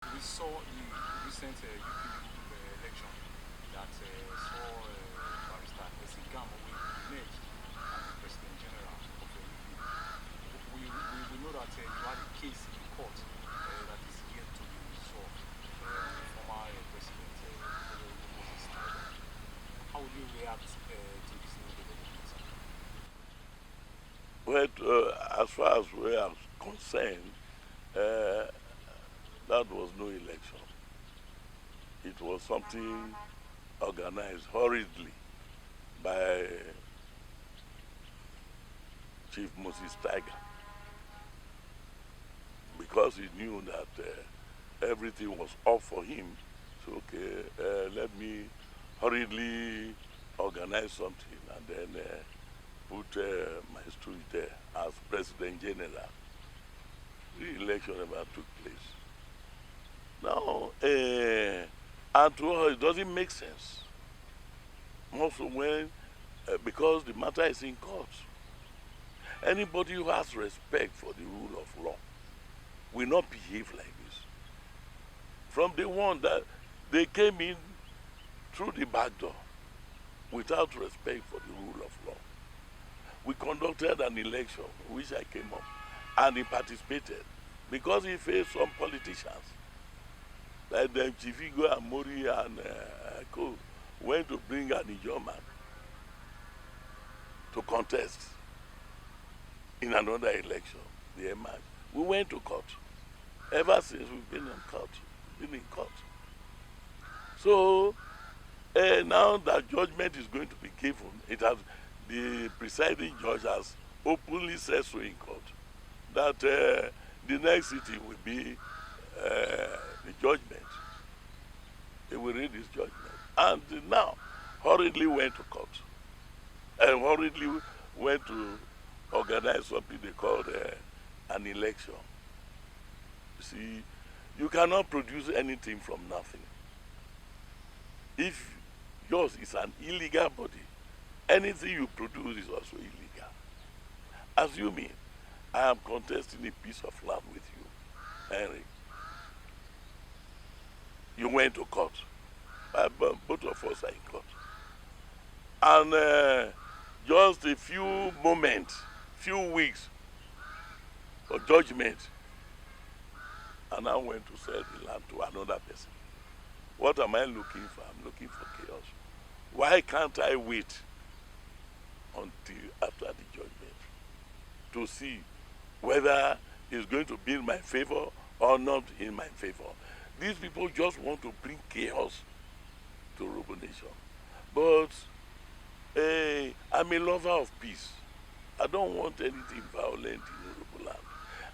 We saw in the recent UPU election that saw Barrister Esigamo emerged as the President General of UPU. We know that you had a case in court that is yet to be resolved on the former President Moses Tiger. How will you react to this new development, sir? Well, as far as we are concerned, uh, that was no election. It was something organized hurriedly by Chief Moses Tiger because he knew that everything was off for him. So, okay, let me hurriedly organize something and then put my stool there as President General. The election never took place. Now, and to us, it doesn't make sense. Also, when because the matter is in court, anybody who has respect for the rule of law will not behave like this. From the one that they came in through the back door without respect for the rule of law. We conducted an election, which I came up, and he participated because he faced some politicians like them Chifigo and Mori and Co went to bring an Ijoman to contest in another election. They emerged. We went to court. Ever since we've been in court, So now that judgment is going to be given, it has the presiding judge has openly said so in court that the next sitting will be the judgment. They will read this judgment, and now hurriedly went to court and hurriedly went to organize something they called an election. You see, you cannot produce anything from nothing. If yours is an illegal body, anything you produce is also illegal. Assuming I am contesting a piece of land with you, Henry, you went to court. Both of us are in court. And just a few moments, few weeks for judgment, and I went to sell the land to another person. What am I looking for? I'm looking for chaos. Why can't I wait until after the judgment to see whether it's going to be in my favor or not in my favor? These people just want to bring chaos to Urhobo Nation. But I'm a lover of peace. I don't want anything violent in Urhobo land.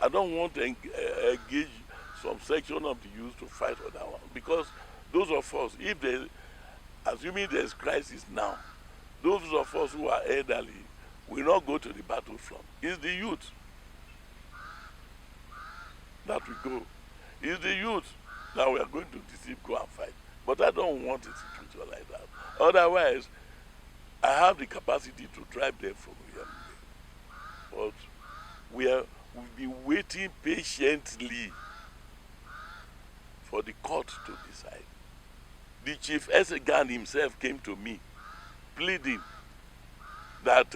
I don't want to engage some section of the youth to fight other one, because those of us, if they, assuming there's crisis now, those of us who are elderly will not go to the battlefront. It's the youth that we go. It's the youth that we are going to deceive, go and fight. But I don't want a situation like that. Otherwise, I have the capacity to drive them from here. But we'll be waiting patiently for the court to decide. The chief Esegan himself came to me pleading that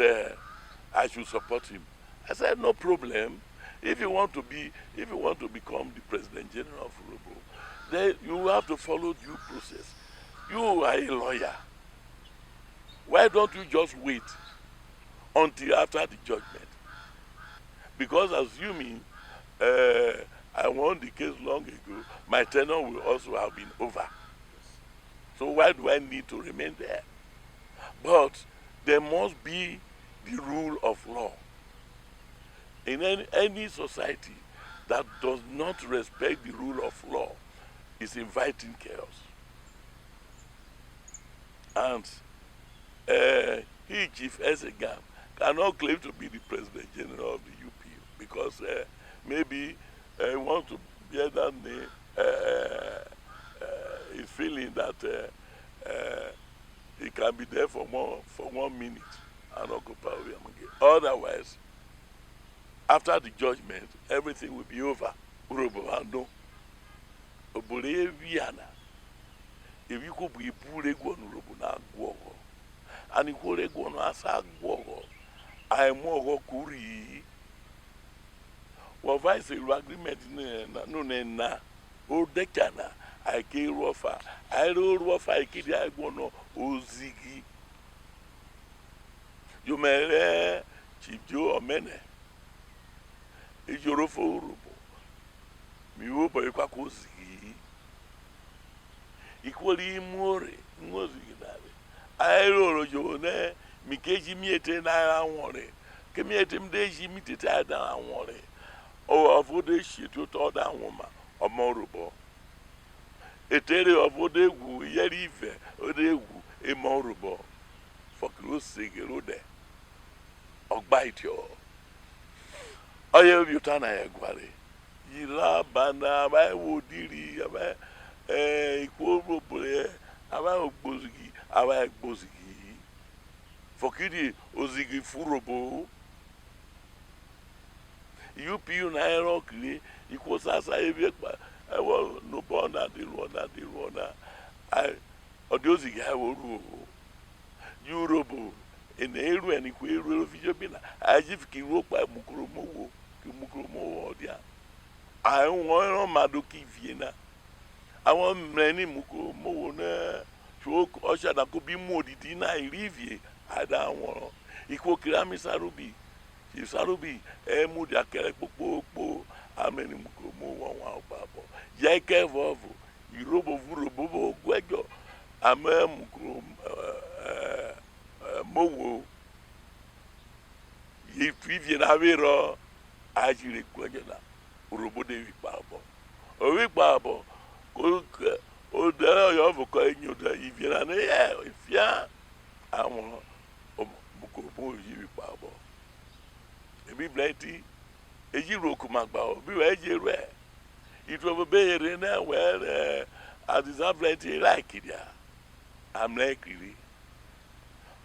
I should support him. I said, no problem. If you want to become the President General of Urhobo, then you have to follow due process. You are a lawyer. Why don't you just wait until after the judgment? Because assuming I won the case long ago, my tenure will also have been over. So why do I need to remain there? But there must be the rule of law. In any society that does not respect the rule of law is inviting chaos. And he, Chief Esegan, cannot claim to be the President General of the UPU because maybe he wants to bear that name. He's feeling that he can be there for 1 minute and occupy again. Otherwise, after the judgment, everything will be over. Urhobo will know obole viana ebi ko bu ibure go no robo na agwo ani ko le go no asa agwo ai mo go kuri wo vice agreement na o dekana ai ke rofa ai rofa ikidi ai go no ozigi yo mere Chief Joe Omene ejoro fo robo mi wo boy kwa kozigi ikwoli more ngozigi dale ai roro jo ne mi keji miete na anwore ke miete mdeji mitete ada anwore o avode shitu to da anwoma omorobo etere avode egwu yeri ife ode egwu emorobo fokro segero de ogba itio oye biuta na egware yira bana ba wodiri aba iko robore aba ogbozigi fokidi ozigi furobo UPU na ero kire iko sasa ebe pa ewo no bona di ruona ai odiozigi ha woru Europe in eru and ku eru video bina ajifiki ro pa mukromowo ki mukromowo dia ai won madoki viena awon mreni mukromowo na so osha da ko bi mu odidi na irivie ada won iko kirami sarubi ti sarubi mu dia kere popopo ameni mukromowo wa babo ye ke vovo Europe vurobo gwejo ame mukrom mowo ye privie na vero ajire kwejela urobo de wipabo o wipabo ko o de yo voko enyo de iviera na ye ifia awon buko bo yi wipabo ebi bleti eji roku magba o bi we je re itwo be re na we deserve bleti like it ya am like it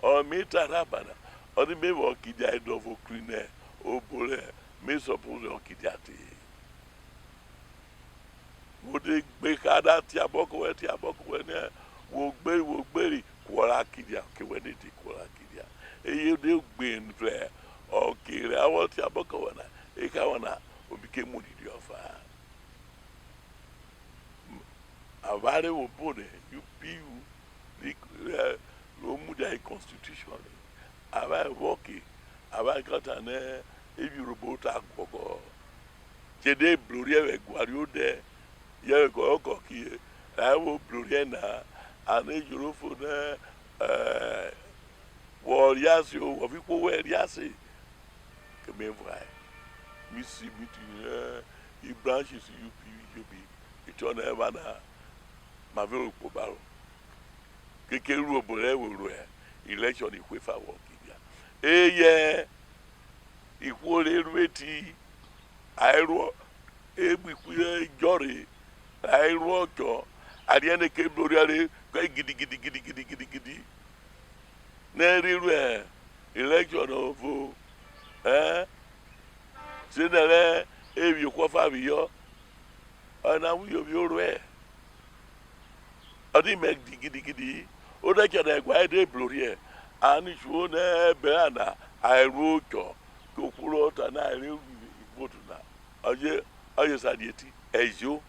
o meta rabana o di me wo kija idofo clean o bole me suppose o kija ti wo de gbe kada ti aboko we ne wo gberi kwora kija ke we de ti kwora kija eye de gbe nfe o kire awo ti aboko we na e ka wona obi ke mu di ofa avare wo bode UPU lo muda constitution aba woki aba kata ne ebi robota gogo jede blorie we gwario de ye go ki awo blorie na ane jurofo na wo yasi o fi ko we yasi ke me vai mi si mitu i branches UPU itona evana ma vero ko baro keke ru obore woro election ikwe fa wo kibia eye ikwore rueti airo egbiku jori airo ojo ariene ke bloriare ka gidi na riru election of senere ebi ko fa biyo ana wi obi oru odi meg gidi o da jada gwa de blorie ani sho na be ana airo ojo ko kuro ta na ri vote na oye sadieti ejo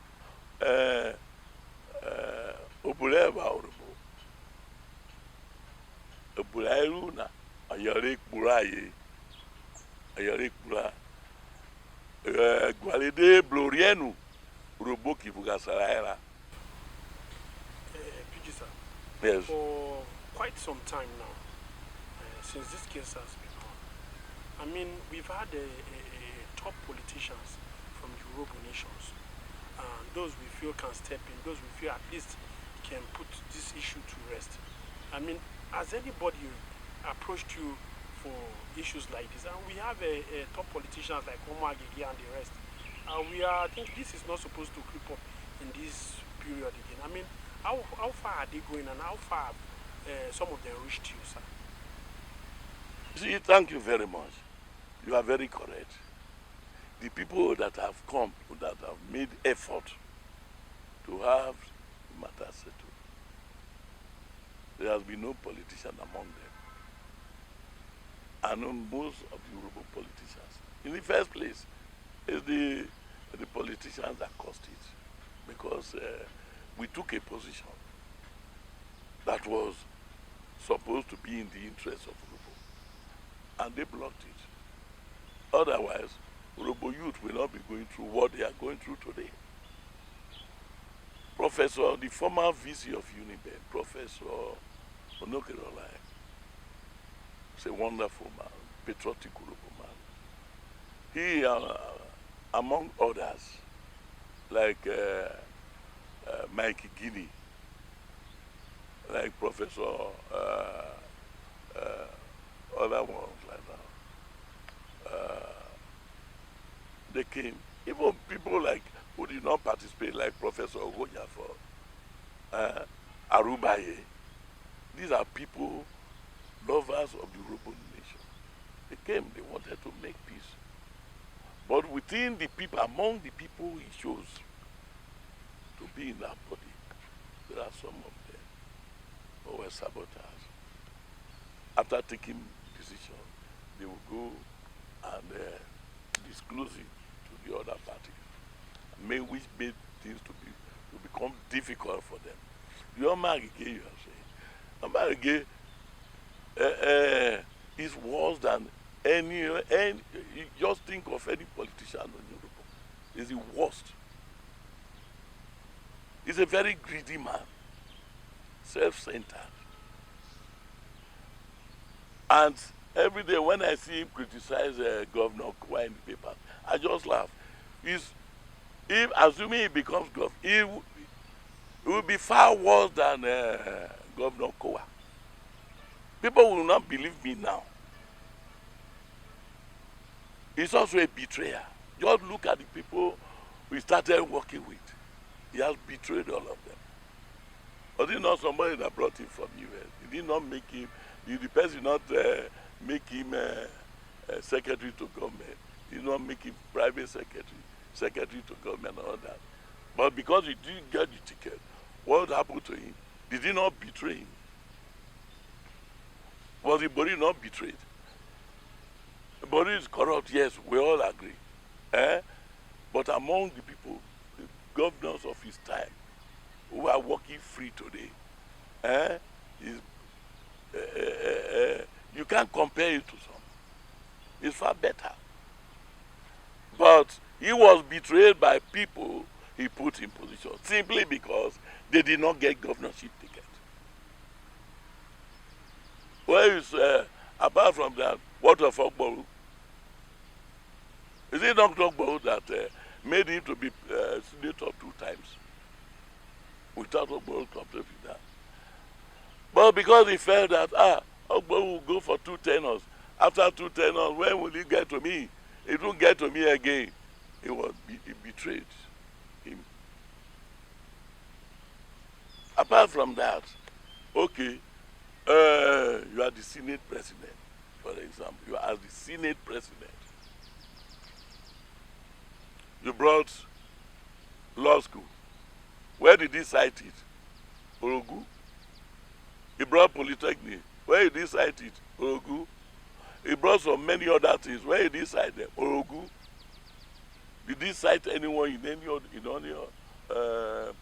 obule ba orubo obule runa ayore kuraye ayore kura gwalede blorienu robo ki buga saraera. Yes. For quite some time now, since this case has been on, I mean, we've had top politicians from Europe nations, those we feel can step in, those we feel at least can put this issue to rest. I mean, has anybody approached you for issues like this? And we have top politicians like Omo-Agege and the rest. I think this is not supposed to creep up in this period again. I mean, how far are they going and how far have some of them reached you, sir? See, thank you very much. You are very correct. The people that have come, that have made effort to have the matter settled. There has been no politician among them. And most of the Urhobo politicians, in the first place, it's the politicians that caused it. Because we took a position that was supposed to be in the interest of Urhobo, and they blocked it. Otherwise, Urhobo youth will not be going through what they are going through today. The former VC of Uniben, Professor Onokerolai, is a wonderful man, patriotic Urhobo man. He, among others, like Mike Guinea, like Professor, other ones like that. They came. Even people like who did not participate, like Professor Ogonyafo, Arubaye. These are people, lovers of the Urhobo nation. They came, they wanted to make peace. But within the people, among the people he chose to be in that body, there are some of them who were saboteurs. After taking decision, they will go and disclose it to the other party, which made things to become difficult for them. The Omo-Agege, you are saying, Omo-Agege is worse than any. You just think of any politician in Urhobo. Is the worst. He's a very greedy man, self-centered. And every day when I see him criticize Governor Kwa in the paper, I just laugh. If assuming he becomes governor, it will be far worse than Governor Kwa. People will not believe me now. He's also a betrayer. Just look at the people we started working with. He has betrayed all of them. Was it not somebody that brought him from US? He did not make him, the person did not make him secretary to government. He did not make him private secretary to government and all that. But because he didn't get the ticket, what happened to him? Did he not betray him? Was the body not betrayed? The body is corrupt, yes, we all agree. But among the people, the governors of his time, who are working free today, you can't compare it to some. It's far better. But he was betrayed by people he put in position simply because they did not get governorship ticket. Well, apart from that, what of Ogboru? Is it not Ogboru that made him to be senator 2 times? Without Ogboru complete with that. But because he felt that, Ogboru will go for 2 tenors. After 2 tenors, when will he get to me? It won't get to me again. He betrayed him. Apart from that, okay, you are the Senate president, for example. You are the Senate president. You brought law school. Where did he cite it? Orogu. He brought polytechnic. Where did he cite it? Orogu. He brought so many other things. Where did he cite them? Orogu. Did he cite anyone in any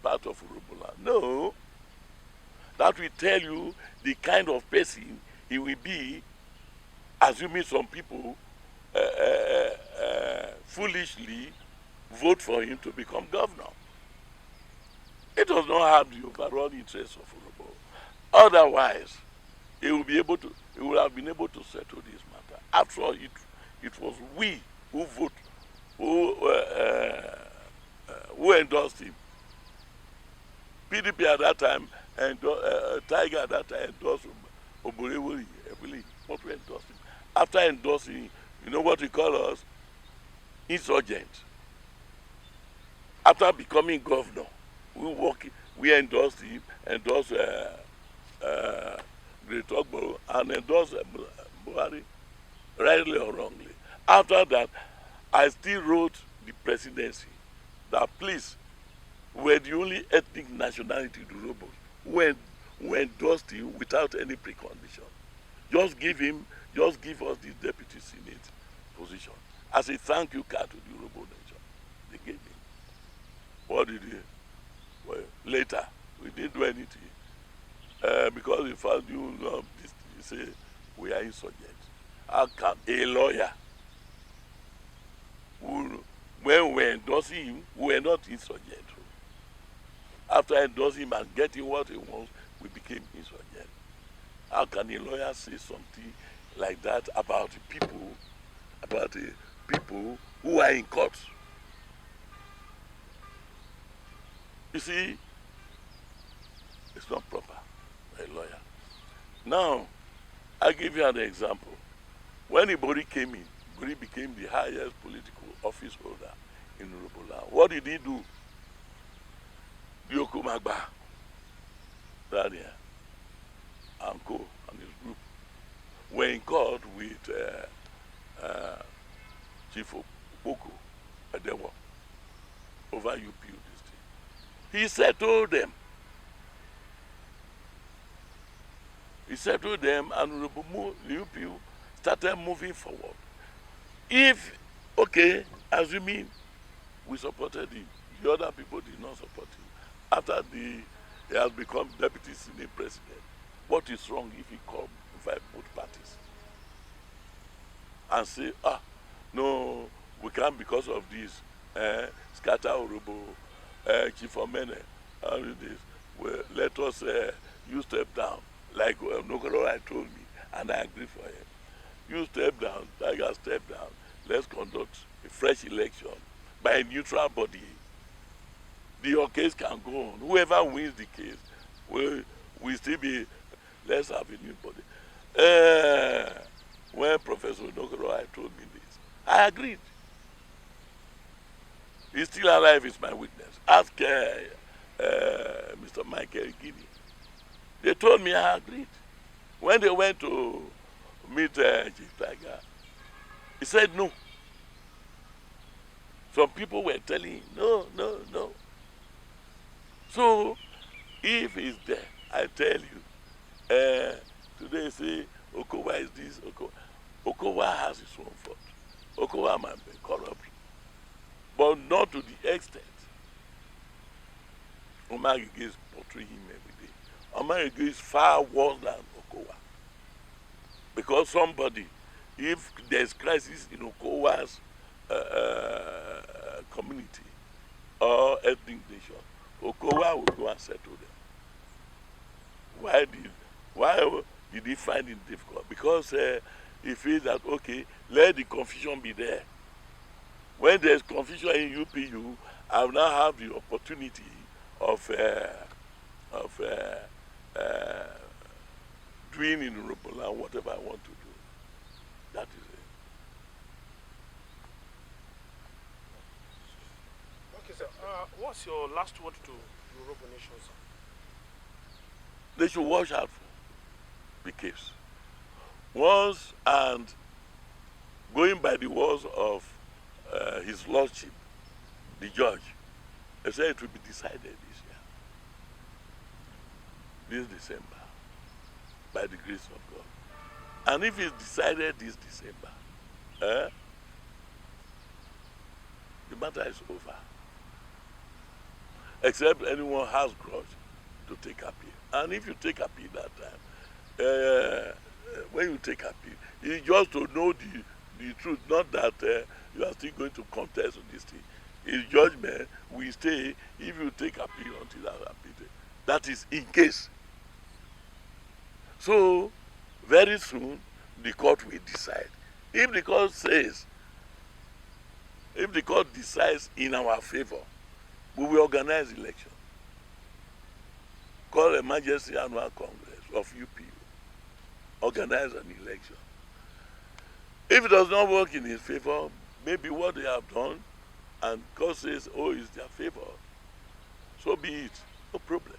part of Urhobo land? No. That will tell you the kind of person he will be, assuming some people foolishly vote for him to become governor. It does not have the overall interest of Urhobo. Otherwise, he would have been able to settle this matter. After all, it was we who endorsed him. PDP at that time and Tiger at that time endorsed Oborewori. What we endorsed him. After endorsing, you know what we call us? Insurgent. After becoming governor, we endorsed him, endorsed Great Ogboru, and endorsed Buhari, rightly or wrongly. After that, I still wrote the presidency that please, were the only ethnic nationality Urhobo who endorsed him without any precondition. Just give us the deputy senate position as a thank you card to the Urhobo nation. They gave him. What did he? Well, later we didn't do anything because we found this. He say we are insurgents. How can a lawyer who, when we were endorsing him, we were not insurgents? After endorsing him and getting what he wants, we became insurgents. How can a lawyer say something like that about the people who are in court? You see, it's not proper for a lawyer. Now, I'll give you an example. When Ibori came in, Ibori became the highest political office holder in Urhobo. What did he do? Omo-Agege, Daniel, and Co. and his group were in court with Chief Boko Edewo over UPU district. He settled them. And the UPU started moving forward. If, okay, assuming we supported him, the other people did not support him. After he has become deputy senate president, what is wrong if he invite both parties and say, no, we can't because of this, scatter Urhobo, Chief Omene, this. Well, let us you step down, like Nokoro told me, and I agree for him. You step down, Tiger step down, let's conduct a fresh election by a neutral body. Your case can go on. Whoever wins the case will still be, let's have a new body. When Professor Nokoro told me this, I agreed. He's still alive, is my witness. Ask Mr. Michael Guinea. They told me I agreed. When they went to meet Chief Tiger, he said no. Some people were telling him, no. So, if he's there, I tell you, today say, Okowa is this, Okowa has his own fault. Okowa might be corrupt, but not to the extent Omo-Agege is portraying him every day. Omo-Agege is far worse than Okowa. Because somebody, if there's crisis in Okowa's community or ethnic nation, Okowa will go and settle them. Why did he find it difficult? Because he feels that, okay, let the confusion be there. When there's confusion in UPU, I will now have the opportunity of doing in Urhobo and whatever I want to do. That is it. Okay, sir. What's your last word to Urhobo Nation, sir? They should watch out for the case. Once, and going by the words of His Lordship, the judge, they said it will be decided this December, by the grace of God. And if it's decided this December, the matter is over. Except anyone has grudge to take appeal. And if you take appeal that time, when you take appeal, it's just to know the truth, not that you are still going to contest on this thing. His judgment will stay if you take appeal until that appeal. That is in case. So, very soon, the court will decide. If the court decides in our favor, we will organize election. Call emergency annual congress of UPU. Organize an election. If it does not work in his favor, maybe what they have done, and court says, oh, it's their favor, so be it. No problem.